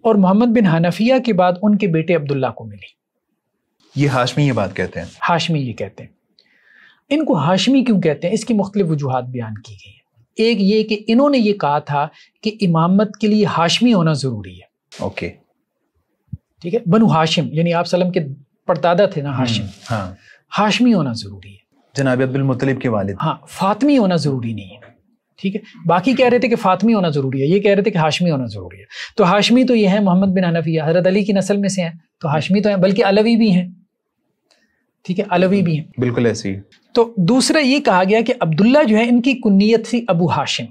اور محمد بن حنفیہ کے بعد ان کے بیٹے عبداللہ کو ملی. یہ ہاشمی یہ بات کہتے ہیں. ہاشمی یہ کہتے ہیں. ان کو ہاشمی کیوں کہتے ہیں؟ اس کی مختلف وجوہات بیان کی گئی ہیں. ایک یہ کہ انہوں نے یہ کہا تھا کہ امامت کے لیے ہاشمی ہونا ضروری ہے. اوکے ٹھیک ہے. بنو ہاشم یعنی آپ صلی اللہ علیہ وسلم کے پردادا تھے نا ہاشم. ہاں ہاشمی ہونا ضروری ہے. جناب عبد المطلب کے والد. ہاں فاطمی ہونا ضروری نہیں ہے. ٹھیک ہے. باقی کہہ رہے تھے کہ فاطمی ہونا ضروری ہے, یہ کہہ رہے تھے کہ ہاشمی ہونا ضروری ہے. تو ہاشمی تو یہ ہے محمد بن حنفیہ, حضرت علی کی نسل میں سے ہیں, تو ہاشمی تو ہیں, بلکہ علوی بھی ہیں. ٹھیک ہے, علوی بھی ہیں. بالکل ایسی. تو دوسرا یہ کہا گیا کہ عبداللہ جو ہے ان کی کنیت تھی ابو ہاشم,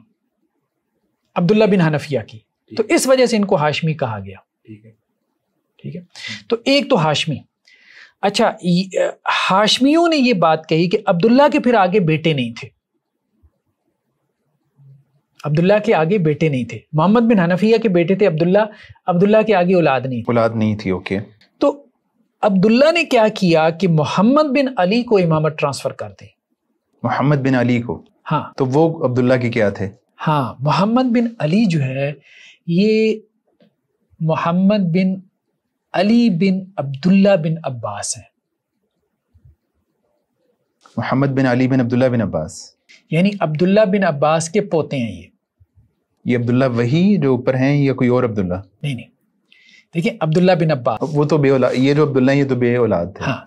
عبداللہ بن حنفیہ کی, تو اس وجہ سے ان کو ہاشمی کہا گیا. ٹھیک ہے. تو ایک تو ہاشمی. اچھا, ہاشمیوں نے یہ بات کہی کہ عبداللہ کے پھر آگے بیٹے نہیں تھے. عبداللہ کے آگے بیٹے نہیں تھے. محمد بن حنفیہ کے بیٹے تھے عبداللہ, عبداللہ کے آگے اولاد نہیں تھی. اوکے. تو عبداللہ نے کیا کیا کہ محمد بن علی کو امامت ٹرانسفر کر دی. محمد بن علی کو. ہاں. تو وہ عبداللہ کے کیا تھے؟ ہاں, محمد بن علی جو ہے یہ محمد بن علی بن عبداللہ بن عباس ہیں. محمد بن علی بن عبداللہ بن عباس یعنی عبداللہ بن عباس کے پوتے ہیں. یہ عبداللہ وہی جو اوپر ہیں یا کوئی اور عبداللہ؟ نہیں, دیکھیں عبداللہ بن عباس وہ تو بے اولاد, یہ جو عبداللہ یہ تو بے اولاد تھے. ہاں.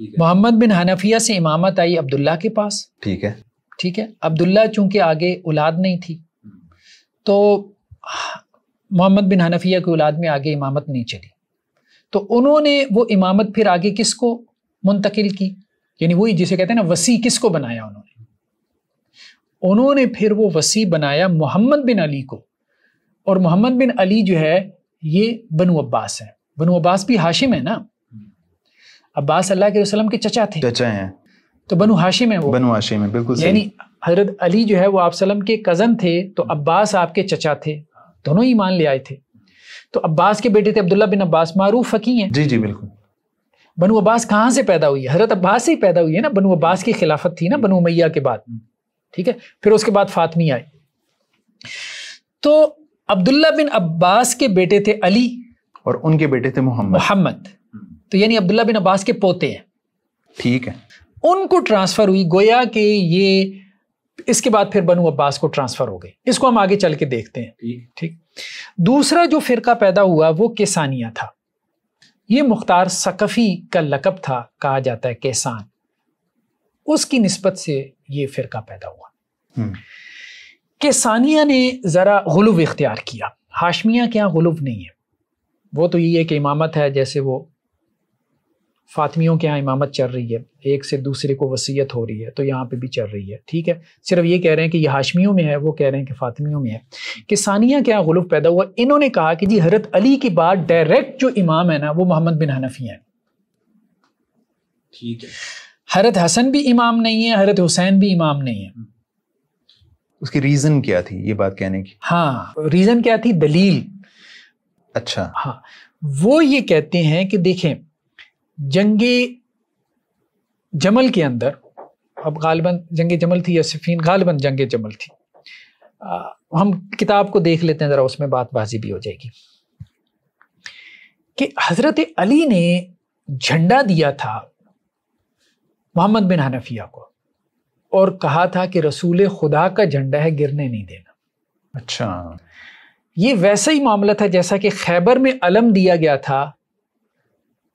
محمد بن حنفیہ سے امامت آئی عبداللہ کے پاس. ٹھیک ہے. ٹھیک ہے. عبداللہ چونکہ آگے اولاد نہیں تھی تو محمد بن حنفیہ کی اولاد میں آگے امامت نہیں چلی, تو انہوں نے وہ امامت پھر آگے کس کو منتقل کی, یعنی وہی جسے کہتے ہیں نا وسیع, کس کو بنایا انہوں نے پھر وہ وسیع بنایا محمد بن علی کو. اور محمد بن علی جو ہے یہ بنو عباس ہیں. بنو عباس بھی ہاشم ہے نا, عباس اللہ کے وسلم کے چچا تھے, چچا ہیں, تو بنو ہاشم ہیں. وہ بنو ہاشم ہیں, بالکل. یعنی حضرت علی جو ہے وہ آپ وسلم کے کزن تھے, تو عباس آپ کے چچا تھے, دونوں ایمان لے آئے تھے. تو عباس کے بیٹے تھے عبداللہ بن عباس, معروف فقیہ ہیں. جی جی بالکل. بنو عباس کہاں سے پیدا ہوئی ہے؟ حضرت عباس سے ہی پیدا ہوئی ہے نا. بنو عباس کی خلافت تھی نا بنو امیہ کے بعد. ٹھیک ہے. پھر اس کے بعد فاطمی آئے. تو عبداللہ بن عباس کے بیٹے تھے علی, اور ان کے بیٹے تھے محمد. تو یعنی عبداللہ بن عباس کے پوتے ہیں. ٹھیک ہے. ان کو ٹرانسفر ہوئی, گویا کہ یہ اس کے بعد پھر بنو عباس کو ٹرانسفر ہو گئی. اس کو ہم آگے چل کے دیکھتے ہیں. ٹھیک. دوسرا جو فرقہ پیدا ہوا وہ کیسانیہ تھا. یہ مختار ثقفی کا لقب تھا, کہا جاتا ہے کیسان, اس کی نسبت سے یہ فرقہ پیدا ہوا. کیسانیہ نے ذرا غلو اختیار کیا. ہاشمیہ کے یہاں غلو نہیں ہے, وہ تو یہ ہے کہ امامت ہے, جیسے وہ فاطمیوں کے یہاں امامت چل رہی ہے, ایک سے دوسرے کو وصیت ہو رہی ہے, تو یہاں پہ بھی چل رہی ہے. ٹھیک ہے. صرف یہ کہہ رہے ہیں کہ یہ ہاشمیوں میں ہے, وہ کہہ رہے ہیں کہ فاطمیوں میں ہے. کیسانیہ کے یہاں غلو پیدا ہوا. انہوں نے کہا کہ جی حضرت علی کے بعد ڈائریکٹ جو امام ہے نا وہ محمد بن حنفیہ ہیں. ٹھیک ہے. حضرت حسن بھی امام نہیں ہے, حضرت حسین بھی امام نہیں ہے. اس کی ریزن کیا تھی یہ بات کہنے کی؟ ہاں, ریزن کیا تھی؟ دلیل. اچھا. ہاں, وہ یہ کہتے ہیں کہ دیکھیں جنگ جمل کے اندر, اب غالباً جنگ جمل تھی یا صفین, غالباً جنگ جمل تھی, ہم کتاب کو دیکھ لیتے ہیں ذرا, اس میں بات بازی بھی ہو جائے گی, کہ حضرت علی نے جھنڈا دیا تھا محمد بن حنفیہ کو, اور کہا تھا کہ رسول خدا کا جھنڈا ہے, گرنے نہیں دینا. اچھا. یہ ویسا ہی معاملہ تھا جیسا کہ خیبر میں علم دیا گیا تھا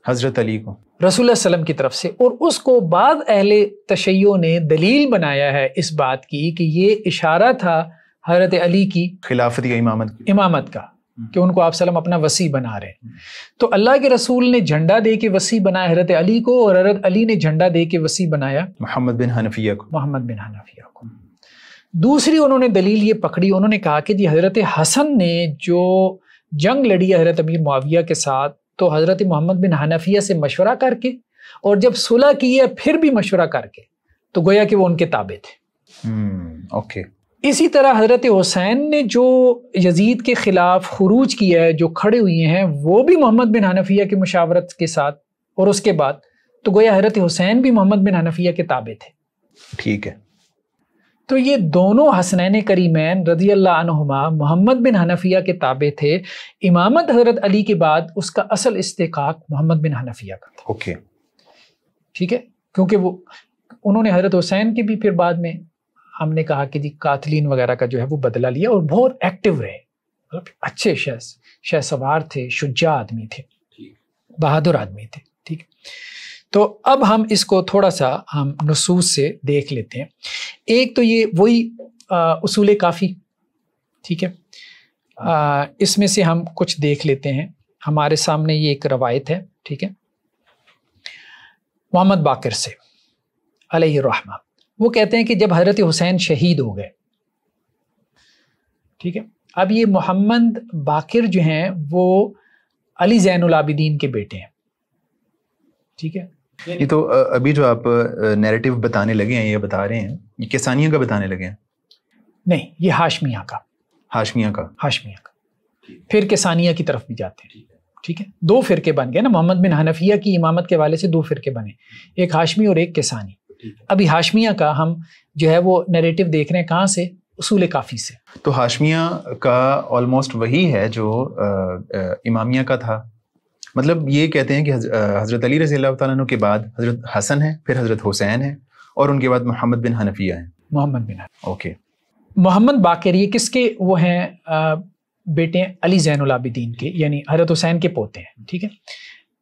حضرت علی کو رسول اللہ صلی اللہ علیہ وسلم کی طرف سے, اور اس کو بعض اہل تشیع نے دلیل بنایا ہے اس بات کی کہ یہ اشارہ تھا حضرت علی کی خلافت یا امامت کا, کہ ان کو آپ صلی اللہ علیہ وسلم اپنا وصی بنا رہے ہیں. تو اللہ کے رسول نے جھنڈا دے کے وصی بنایا حضرت علی کو, اور حضرت علی نے جھنڈا دے کے وصی بنایا محمد بن حنفیہ کو. دوسری انہوں نے دلیل یہ پکڑی, انہوں نے کہا کہ جی حضرت حسن نے جو جنگ لڑی حضرت امیر معاویہ کے ساتھ, تو حضرت محمد بن حنفیہ سے مشورہ کر کے, اور جب صلح کی ہے پھر بھی مشورہ کر کے, تو گویا کہ وہ ان کے تابع تھے. اوکے. اسی طرح حضرت حسین نے جو یزید کے خلاف خروج کیا ہے, جو کھڑے ہوئے ہیں, وہ بھی محمد بن حنفیہ کی مشاورت کے ساتھ اور اس کے بعد, تو گویا حضرت حسین بھی محمد بن حنفیہ کے تابع تھے. ٹھیک ہے. تو یہ دونوں حسنین کریمین رضی اللہ عنہما محمد بن حنفیہ کے تابع تھے. امامت حضرت علی کے بعد اس کا اصل استحقاق محمد بن حنفیہ کا تھا. اوکے ٹھیک ہے, کیونکہ وہ انہوں نے حضرت حسین کے بھی پھر بعد میں ہم نے کہا کہ جی قاتلین وغیرہ کا جو ہے وہ بدلہ لیا اور بہت ایکٹیو رہے, مطلب اچھے شہ سوار تھے, شجاع آدمی تھے, بہادر آدمی تھے. ٹھیک ہے, تو اب ہم اس کو تھوڑا سا ہم نصوص سے دیکھ لیتے ہیں. ایک تو یہ وہی اصول کافی, ٹھیک ہے, اس میں سے ہم کچھ دیکھ لیتے ہیں. ہمارے سامنے یہ ایک روایت ہے, ٹھیک ہے, محمد باقر سے علیہ الرحمہ. وہ کہتے ہیں کہ جب حضرت حسین شہید ہو گئے, ٹھیک ہے, اب یہ محمد باقر جو ہیں وہ علی زین العابدین کے بیٹے ہیں. ٹھیک ہے, یہ تو ابھی جو آپ نیریٹو بتانے لگے ہیں, یہ بتا رہے ہیں یہ کسانیہ کا بتانے لگے ہیں؟ نہیں, یہ ہاشمیہ کا. ہاشمیہ کا پھر کسانیہ کی طرف بھی جاتے ہیں. ٹھیک ہے, دو فرقے بن گئے نا, محمد بن حنفیہ کی امامت کے حوالے سے دو فرقے بنے, ایک ہاشمی اور ایک کسانی. ابھی ہاشمیہ کا ہم جو ہے وہ نیریٹو دیکھ رہے ہیں کہاں سے, اصول کافی سے. تو ہاشمیہ کا آلموسٹ وہی ہے جو امامیہ کا تھا. مطلب یہ کہتے ہیں کہ حضرت علی رضی اللہ تعالیٰ عنہ کے بعد حضرت حسن ہے, پھر حضرت حسین ہے, اور ان کے بعد محمد بن حنفیہ ہیں. محمد بن حنفیہ. اوکے. محمد باقر یہ کس کے وہ ہیں بیٹے ہیں؟ علی زین العابدین کے, یعنی حضرت حسین کے پوتے ہیں. ٹھیک ہے,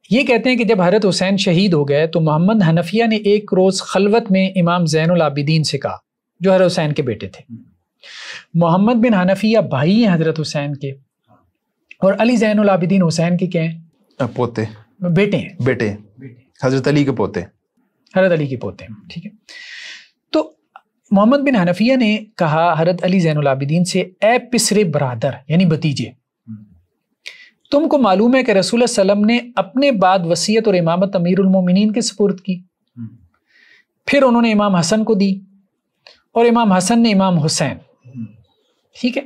یہ کہتے ہیں کہ جب حضرت حسین شہید ہو گئے تو محمد حنفیہ نے ایک روز خلوت میں امام زین العابدین سے کہا, جو حضرت حسین کے بیٹے تھے. محمد بن حنفیہ بھائی ہیں حضرت حسین کے, اور علی زین العابدین حسین کے کیا ہیں؟ پوتے, بیٹے ہیں. بیٹے حضرت علی کے پوتے, حضرت علی کے پوتے ہیں. ٹھیک ہے, تو محمد بن حنفیہ نے کہا حضرت علی زین العابدین سے, اے پسرے برادر یعنی بھتیجے, تم کو معلوم ہے کہ رسول اللہ صلی اللہ علیہ وسلم نے اپنے بعد وصیت اور امامت امیر المومنین کے سپرد کی, پھر انہوں نے امام حسن کو دی, اور امام حسن نے امام حسین. ٹھیک ہے,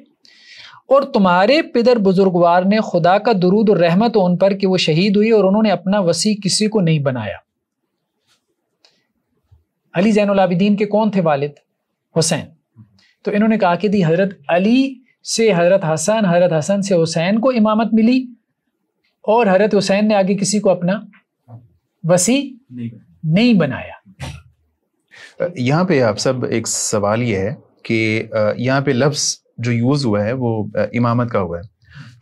اور تمہارے پدر بزرگوار نے خدا کا درود اور رحمت ہو ان پر کہ وہ شہید ہوئی, اور انہوں نے اپنا وصی کسی کو نہیں بنایا. علی زین العابدین کے کون تھے والد؟ حسین. تو انہوں نے کہا کہ دی حضرت علی سے حضرت حسن سے حسین کو امامت ملی, اور حضرت حسین نے آگے کسی کو اپنا وصی نہیں بنایا. یہاں پہ آپ سب ایک سوال یہ ہے کہ یہاں پہ لفظ جو یوز ہوا ہے وہ امامت کا ہوا ہے,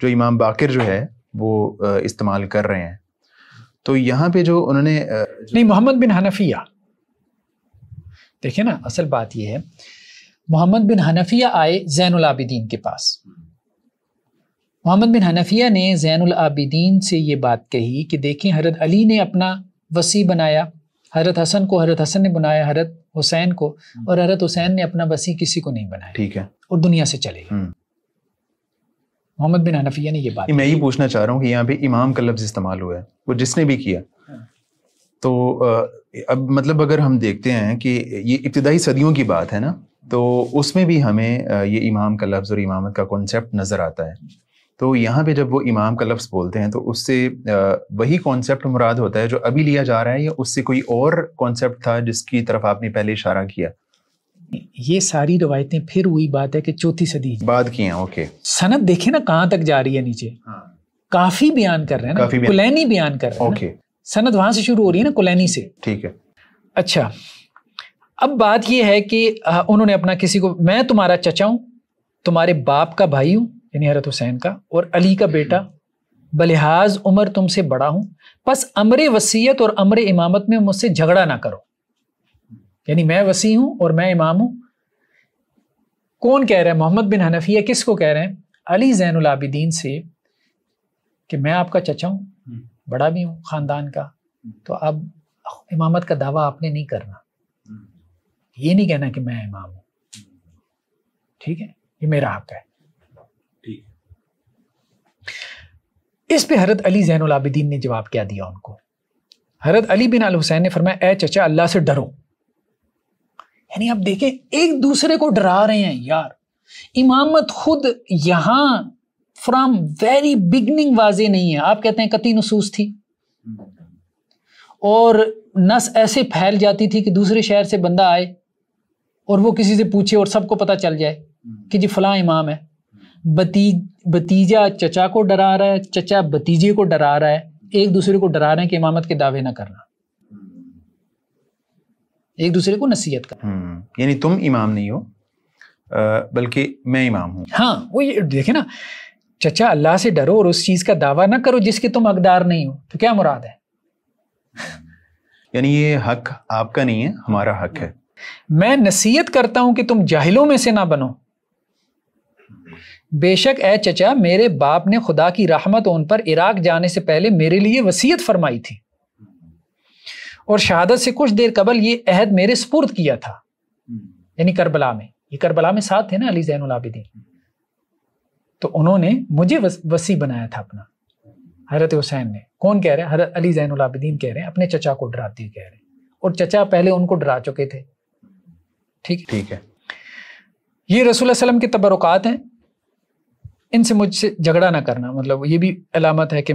جو امام باقر جو ہے وہ استعمال کر رہے ہیں. تو یہاں پہ جو انہوں نے نہیں, محمد بن حنفیہ, دیکھیں نا اصل بات یہ ہے, محمد بن حنفیہ آئے زین العابدین کے پاس. محمد بن حنفیہ نے زین العابدین سے یہ بات کہی کہ دیکھیں حضرت علی نے اپنا وصی بنایا, حضرت حسن کو حضرت حسن نے بنایا, حضرت حسین کو, اور حضرت حسین نے اپنا وصی کسی کو نہیں بنایا. ٹھیک ہے, اور دنیا سے چلے گئے. محمد بن حنفیہ نے یہ بات, میں یہ پوچھنا چاہ رہا ہوں کہ یہاں پہ امام کا لفظ استعمال ہوا ہے, وہ جس نے بھی کیا. تو اب مطلب اگر ہم دیکھتے ہیں کہ یہ ابتدائی صدیوں کی بات ہے نا, تو اس میں بھی ہمیں یہ امام کا لفظ اور امامت کا کانسیپٹ نظر آتا ہے. تو یہاں پہ جب وہ امام کا لفظ بولتے ہیں تو اس سے وہی کانسیپٹ مراد ہوتا ہے جو ابھی لیا جا رہا ہے, یا اس سے کوئی اور کانسیپٹ تھا جس کی طرف آپ نے پہلے اشارہ کیا؟ یہ ساری روایتیں پھر وہی بات ہے کہ 4 صدی بعد کی ہیں. اوکے, سند دیکھیں نا کہاں تک جا رہی ہے نیچے. کافی بیان کر رہے ہیں نا, کلینی بیان کر رہے ہیں. اوکے, سند وہاں سے شروع ہو رہی ہے نا, کلینی سے. ٹھیک ہے. اچھا, اب بات یہ ہے کہ انہوں نے اپنا کسی کو, میں تمہارا چچا ہوں, تمہارے باپ کا بھائی ہوں یعنی حضرت حسین کا, اور علی کا بیٹا, بلحاظ عمر تم سے بڑا ہوں, پس امر وصیت اور امر امامت میں مجھ سے جھگڑا نہ کرو. یعنی میں وصی ہوں اور میں امام ہوں. کون کہہ رہا ہے؟ محمد بن حنفیہ کس کو کہہ رہے ہیں؟ علی زین العابدین سے, کہ میں آپ کا چچا ہوں, بڑا بھی ہوں خاندان کا, تو اب امامت کا دعویٰ آپ نے نہیں کرنا, یہ نہیں کہنا کہ میں امام ہوں. ٹھیک ہے, یہ میرا حق ہے. اس پہ حضرت علی زین العابدین نے جواب کیا دیا ان کو؟ حضرت علی بن الحسین نے فرمایا, اے چچا اللہ سے ڈرو. یعنی آپ دیکھیں ایک دوسرے کو ڈرا رہے ہیں یار. امامت خود یہاں فرام ویری بگننگ واضح نہیں ہے. آپ کہتے ہیں قطعی نصوص تھی, اور نس ایسے پھیل جاتی تھی کہ دوسرے شہر سے بندہ آئے اور وہ کسی سے پوچھے اور سب کو پتہ چل جائے کہ جی فلاں امام ہے، بتیجا چچا کو ڈرا رہا ہے، چچا بتیجے کو ڈرا رہا ہے، ایک دوسرے کو ڈرا رہے ہیں کہ امامت کے دعوے نہ کرنا، ایک دوسرے کو نصیحت کرنا. یعنی تم امام نہیں ہو بلکہ میں امام ہوں. ہاں وہ یہ دیکھیں نا، چچا اللہ سے ڈرو اور اس چیز کا دعویٰ نہ کرو جس کے تم حقدار نہیں ہو، تو کیا مراد ہے؟ یعنی یہ حق آپ کا نہیں ہے، ہمارا حق ہے. میں نصیحت کرتا ہوں کہ تم جاہلوں میں سے نہ بنو. بے شک اے چچا، میرے باپ نے خدا کی رحمت ان پر عراق جانے سے پہلے میرے لیے وصیت فرمائی تھی اور شہادت سے کچھ دیر قبل یہ عہد میرے سپرد کیا تھا، یعنی کربلا میں. یہ کربلا میں ساتھ تھے نا علی زین العابدین، تو انہوں نے مجھے وصی بنایا تھا اپنا. حضرت حسین نے، کون کہہ رہے ہیں؟ حضرت علی زین العابدین کہہ رہے ہیں، اپنے چچا کو ڈراتے ہوئے کہہ رہے ہیں، اور چچا پہلے ان کو ڈرا چکے تھے. ٹھیک ہے. یہ رسول اللہ صلی اللہ علیہ وسلم کے تبرکات ہیں، ان سے مجھ سے جھگڑا نہ کرنا. مطلب یہ بھی علامت ہے کہ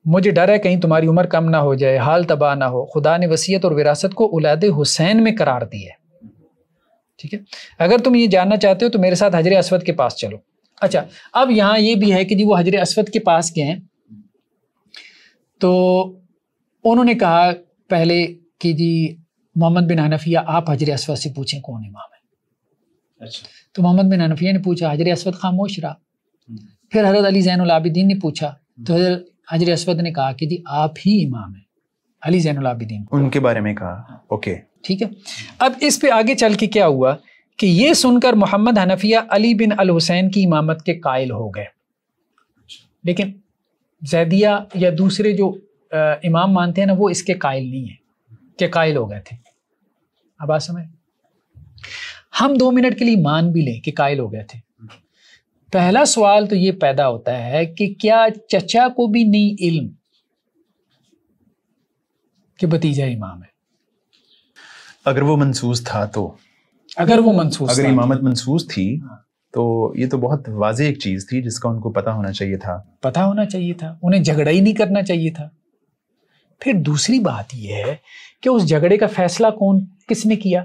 مجھے ڈر ہے کہیں تمہاری عمر کم نہ ہو جائے، حال تباہ نہ ہو. خدا نے وصیت اور وراثت کو اولاد حسین میں قرار دی ہے. ٹھیک ہے. اگر تم یہ جاننا چاہتے ہو تو میرے ساتھ حجر اسود کے پاس چلو. اچھا، اب یہاں یہ بھی ہے کہ جی وہ حجر اسود کے پاس گئے ہیں، تو انہوں نے کہا پہلے کہ جی محمد بن حنفیہ آپ حجر اسود سے پوچھیں کون امام ہے. اچھا. تو محمد بن حنفیہ نے پوچھا، حجر اسود خاموش رہا. پھر حضرت علی زین العابدین نے پوچھا تو حضرت حجر اسود نے کہا کہ جی آپ ہی امام ہیں. علی زین العابدین ان کے بارے میں کہا. اوکے. ٹھیک ہے. اب اس پہ آگے چل کے کیا ہوا کہ یہ سن کر محمد حنفیہ علی بن الحسین کی امامت کے قائل ہو گئے، لیکن زیدیہ یا دوسرے جو امام مانتے ہیں نا وہ اس کے قائل نہیں ہیں کہ قائل ہو گئے تھے. اب بات سمجھ، ہم 2 منٹ کے لیے مان بھی لیں کہ قائل ہو گئے تھے. پہلا سوال تو یہ پیدا ہوتا ہے کہ کیا چچا کو بھی نہیں علم کہ بھتیجا امام ہے؟ اگر وہ منصوص تھا تو، اگر امامت منصوص تھی تو یہ تو بہت واضح ایک چیز تھی جس کا ان کو پتہ ہونا چاہیے تھا. انہیں جھگڑا ہی نہیں کرنا چاہیے تھا. پھر دوسری بات یہ ہے کہ اس جھگڑے کا فیصلہ کس نے کیا؟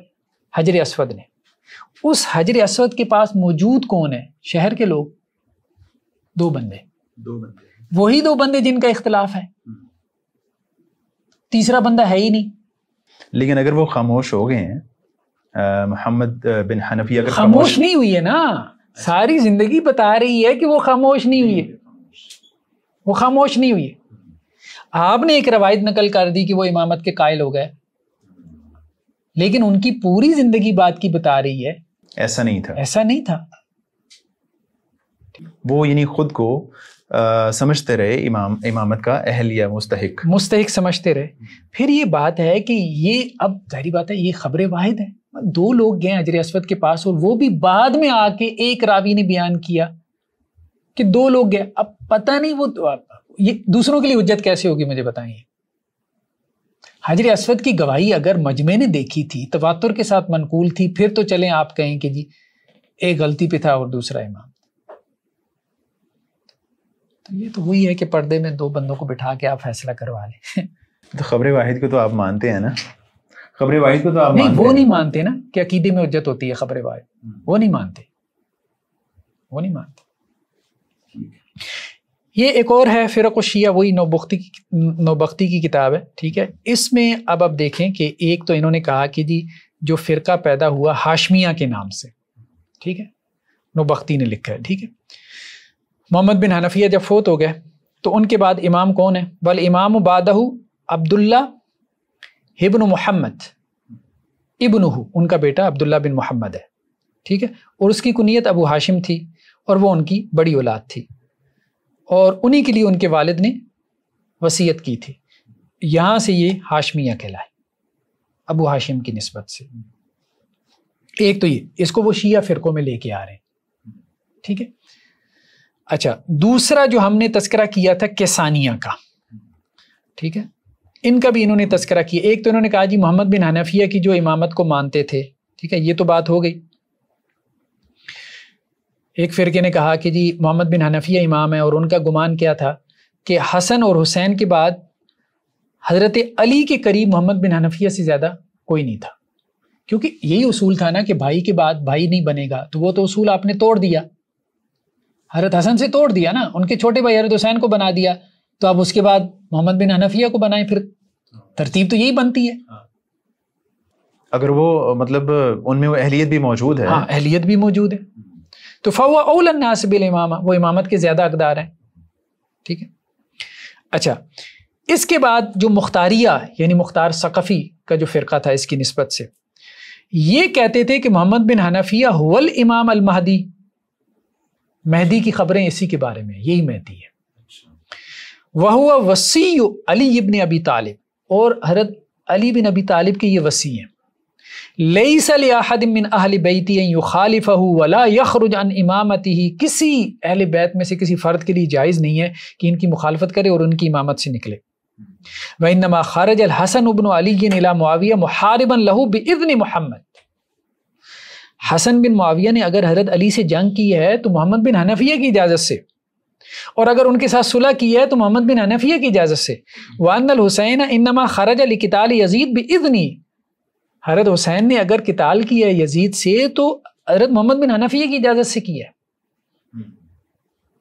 حجر اسود نے. اس حجر اسود کے پاس موجود کون ہے؟ شہر کے لوگ، 2 بندے، وہی 2 بندے جن کا اختلاف ہے، تیسرا بندہ ہے ہی نہیں. لیکن اگر وہ خاموش ہو گئے ہیں، محمد بن حنفی اگر خاموش نہیں ہوئی ہے نا، ساری زندگی بتا رہی ہے کہ وہ خاموش نہیں ہوئی ہے، وہ خاموش نہیں ہوئی ہے. آپ نے ایک روایت نقل کر دی کہ وہ امامت کے قائل ہو گئے، لیکن ان کی پوری زندگی بات کی بتا رہی ہے ایسا نہیں تھا. وہ یعنی خود کو سمجھتے رہے امامت کا اہل یا مستحق سمجھتے رہے. پھر یہ بات ہے کہ یہ اب ظاہری بات ہے یہ خبر واحد ہے. 2 لوگ گئے حجر اسود کے پاس اور وہ بھی بعد میں آ کے ایک راوی نے بیان کیا کہ 2 لوگ گئے. اب پتہ نہیں وہ یہ دوسروں کے لیے حجت کیسے ہوگی مجھے بتائیے. حجر اسود کی گواہی اگر مجمع نے دیکھی تھی، تواتر کے ساتھ منقول تھی، پھر تو چلیں آپ کہیں کہ جی ایک غلطی پہ تھا اور دوسرا امام. تو یہ تو وہی ہے کہ پردے میں 2 بندوں کو بٹھا کے آپ فیصلہ کروا لیں. تو خبر واحد کو تو آپ مانتے ہیں نا؟ خبر واحد کو تو آپ نہیں، وہ نہیں مانتے نا کہ عقیدے میں حجت ہوتی ہے خبر واحد. وہ نہیں مانتے. یہ ایک اور ہے فرق الشیعہ، وہی نوبختی کی کتاب ہے. ٹھیک ہے. اس میں اب آپ دیکھیں کہ ایک تو انہوں نے کہا کہ جی جو فرقہ پیدا ہوا ہاشمیہ کے نام سے، ٹھیک ہے، نوبختی نے لکھا ہے. ٹھیک ہے. محمد بن حنفیہ جب فوت ہو گئے تو ان کے بعد امام کون ہے؟ والامام بعدہ عبداللہ ابن محمد ابنہ، ان کا بیٹا عبداللہ بن محمد ہے. ٹھیک ہے. اور اس کی کنیت ابو ہاشم تھی اور وہ ان کی بڑی اولاد تھی، اور انہی کے لیے ان کے والد نے وصیت کی تھی. یہاں سے یہ ہاشمیہ کہلائے، ابو ہاشم کی نسبت سے. ایک تو یہ، اس کو وہ شیعہ فرقوں میں لے کے آ رہے ہیں. ٹھیک ہے. اچھا، دوسرا جو ہم نے تذکرہ کیا تھا کیسانیہ کا، ٹھیک ہے، ان کا بھی انہوں نے تذکرہ کیا. ایک تو انہوں نے کہا جی محمد بن حنفیہ کی جو امامت کو مانتے تھے، ٹھیک ہے، یہ تو بات ہو گئی. ایک فرقے نے کہا کہ جی محمد بن حنفیہ امام ہے، اور ان کا گمان کیا تھا کہ حسن اور حسین کے بعد حضرت علی کے قریب محمد بن حنفیہ سے زیادہ کوئی نہیں تھا، کیونکہ یہی اصول تھا نا کہ بھائی کے بعد بھائی نہیں بنے گا، تو وہ تو اصول آپ نے توڑ دیا، حضرت حسن سے توڑ دیا نا، ان کے چھوٹے بھائی حضرت حسین کو بنا دیا، تو اب اس کے بعد محمد بن حنفیہ کو بنائیں، پھر ترتیب تو یہی بنتی ہے۔ اگر وہ مطلب ان میں وہ اہلیت بھی موجود ہے، ہاں اہلیت بھی موجود ہے، تو فہو اولی الناس بالامامہ، وہ امامت کے زیادہ حقدار ہیں، ٹھیک ہے۔ اچھا، اس کے بعد جو مختاریہ یعنی مختار ثقفی کا جو فرقہ تھا اس کی نسبت سے، یہ کہتے تھے کہ محمد بن حنفیہ هو الامام المہدی، مہدی کی خبریں اسی کے بارے میں، یہی مہدی ہے۔ وَهُوَ وَصِيُّ علی ابن ابی طالب، اور حضرت علی بن ابی طالب کے یہ وصی ہیں۔ لَيْسَ لِأَحَدٍ مِّنْ أَهْلِ بَيْتِهِ أَن يُخَالِفَهُ وَلَا يَخْرُجْ عَنْ إِمَامَتِهِ، کسی اہل بیت میں سے کسی فرد کے لیے جائز نہیں ہے کہ ان کی مخالفت کرے اور ان کی امامت سے نکلے۔ وَإِنَّمَا خَرَجَ الْحَسَنُ بْنُ عَلِيٍّ إِلَى مُعَاوِيَةَ مُحَارِبًا لَهُ بِإِذْنِ محمد، حسن بن معاویہ نے اگر حضرت علی سے جنگ کی ہے تو محمد بن حنفیہ کی اجازت سے، اور اگر ان کے ساتھ صلح کی ہے تو محمد بن حنفیہ کی اجازت سے۔ وَأَنَّ الْحُسَيْنَ إِنَّمَا خَرَجَ لِقِتَالِ يَزِيدَ بِإِذْنِهِ، حضرت حسین نے اگر قتال کی ہے یزید سے تو حضرت محمد بن حنفیہ کی اجازت سے کی ہے،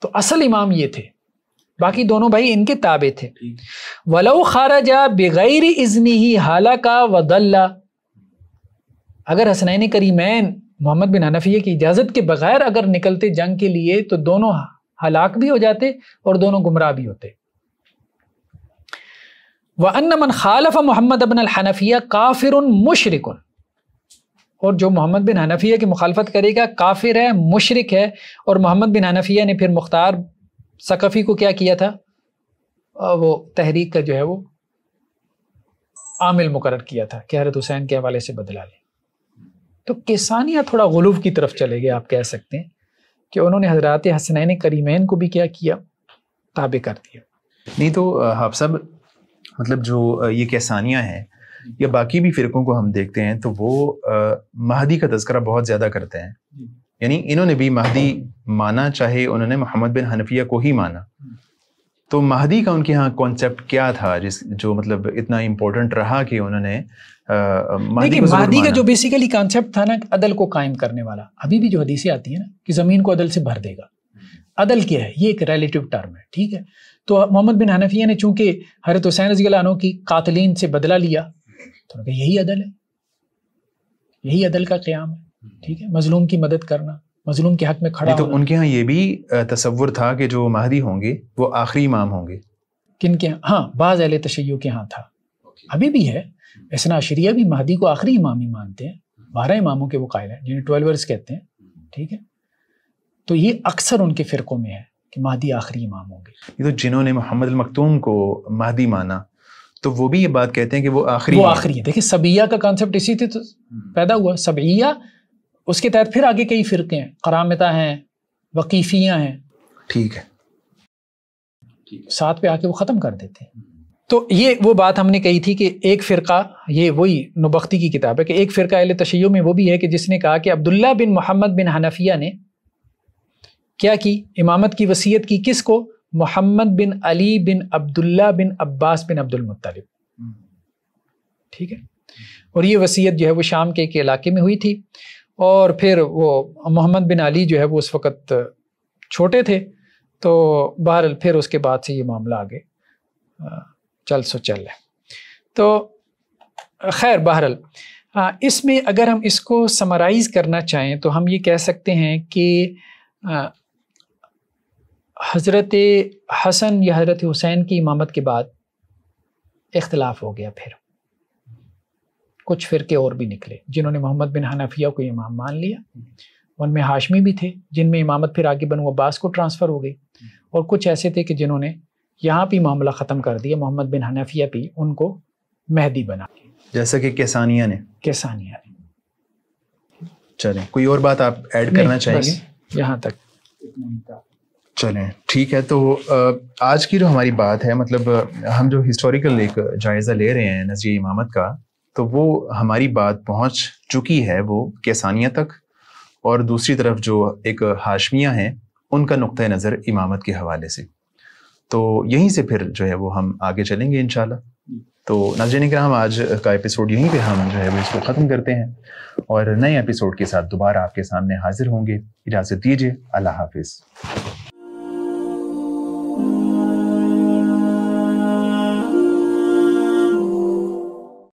تو اصل امام یہ تھے، باقی دونوں بھائی ان کے تابع تھے۔ وَلَوْ خَرَجَ بِغَيْرِ إِذْنِهِ هَلَكَ وَضَلَّ، اگر حسنین کریمین محمد بن حنفیہ کی اجازت کے بغیر اگر نکلتے جنگ کے لیے تو دونوں ہلاک بھی ہو جاتے اور دونوں گمراہ بھی ہوتے۔ وَأَنَّ مَنْ خَالَفَ محمد بن الحنفیہ کافر مشرک، اور جو محمد بن حنفیہ کی مخالفت کرے گا کافر ہے، مشرک ہے۔ اور محمد بن حنفیہ نے پھر مختار ثقفی کو کیا کیا تھا، وہ تحریک کا جو ہے وہ عامل مقرر کیا تھا کہ حضرت حسین کے حوالے سے بدلہ لیں۔ تو کیسانیہ تھوڑا غلو کی طرف چلے گئے، آپ کہہ سکتے ہیں کہ انہوں نے حضرات حسنین کریمین کو بھی کیا کیا، تابع کر دیا۔ نہیں تو حافظ صاحب مطلب جو یہ کیسانیہ ہیں یا باقی بھی فرقوں کو ہم دیکھتے ہیں تو وہ مہدی کا تذکرہ بہت زیادہ کرتے ہیں، یعنی انہوں نے بھی مہدی مانا، چاہے انہوں نے محمد بن حنفیہ کو ہی مانا، تو مہدی کا ان کے ہاں کانسیپٹ کیا تھا جو مطلب اتنا امپورٹنٹ رہا کہ انہوں نے مہدی کا جو بیسیکلی کانسیپٹ تھا نا، عدل کو قائم کرنے والا، ابھی بھی جو حدیثیں آتی ہیں نا کہ زمین کو عدل سے بھر دے گا، عدل کیا ہے، یہ ایک ریلیٹیو ٹرم ہے، ٹھیک ہے۔ تو محمد بن حنفیہ نے چونکہ حضرت حسین رضی اللہ عنہ کی قاتلین سے بدلہ لیا تو یہی عدل ہے، یہی عدل کا قیام ہے، ٹھیک ہے، مظلوم کی مدد کرنا، مظلوم کے حق میں کھڑا ہونا۔ تو ان کے ہاں یہ بھی تصور تھا کہ جو مہدی ہوں گے وہ آخری امام ہوں گے، کن کے ہاں؟ بعض اہل تشیع کے ہاں تھا، ابھی بھی ہے، اثنا عشریہ بھی مہدی کو آخری امام ہی مانتے ہیں، 12 اماموں کے وہ قائل ہیں جنہیں 12 کہتے ہیں، ٹھیک ہے۔ تو یہ اکثر ان کے فرقوں میں ہے کہ مہدی آخری امام ہوں گے۔ یہ تو جنہوں نے محمد المکتوم کو مہدی مانا تو وہ بھی یہ بات کہتے ہیں کہ وہ آخری ہے۔ دیکھیں سبعیہ کا کانسیپٹ اسی سے تو پیدا ہوا، سبعیہ، اس کے تحت پھر آگے کئی فرقے ہیں، قرامطہ ہیں، وقیفیہ ہیں، ٹھیک ہے، ساتھ پہ آ کے وہ ختم کر دیتے ہیں۔ تو یہ وہ بات ہم نے کہی تھی کہ ایک فرقہ، یہ وہی نبختی کی کتاب ہے کہ ایک فرقہ اہل تشیع میں وہ بھی ہے کہ جس نے کہا کہ عبداللہ بن محمد بن حنفیہ نے کیا کی، امامت کی وصیت کی، کس کو؟ محمد بن علی بن عبداللہ بن عباس بن عبد المطلب، ٹھیک ہے۔ اور یہ وصیت جو ہے وہ شام کے ایک علاقے میں ہوئی تھی، اور پھر وہ محمد بن علی جو ہے وہ اس وقت چھوٹے تھے، تو بہرحال پھر اس کے بعد سے یہ معاملہ آگے چل سو چل ہے۔ تو خیر بہرحال اس میں اگر ہم اس کو سمرائز کرنا چاہیں تو ہم یہ کہہ سکتے ہیں کہ حضرت حسن یا حضرت حسین کی امامت کے بعد اختلاف ہو گیا، پھر کچھ فرقے اور بھی نکلے جنہوں نے محمد بن حنفیہ کو امام مان لیا، ان میں ہاشمی بھی تھے جن میں امامت پھر آگے بنو عباس کو ٹرانسفر ہو گئی، اور کچھ ایسے تھے کہ جنہوں نے یہاں بھی معاملہ ختم کر دیا، محمد بن حنفیہ بھی ان کو مہدی بنا، جیسا کہ کیسانیہ نے۔ چلیں کوئی اور بات آپ ایڈ کرنا چاہیں گے؟ یہاں تک چلیں ٹھیک ہے۔ تو آج کی جو ہماری بات ہے، مطلب ہم جو ہسٹوریکل ایک جائزہ لے رہے ہیں نظریہ امامت کا، تو وہ ہماری بات پہنچ چکی ہے وہ کیسانیہ تک، اور دوسری طرف جو ایک ہاشمیہ ہیں ان کا نقطہ نظر امامت کے حوالے سے، تو یہیں سے پھر جو ہے وہ ہم آگے چلیں گے انشاءاللہ۔ تو ناظرین کرام آج کا ایپیسوڈ یہیں پہ ہم جو ہے وہ اس کو ختم کرتے ہیں اور نئے ایپیسوڈ کے ساتھ دوبارہ آپ کے سامنے حاضر ہوں گے. اجازت دیجیے. اللہ حافظ.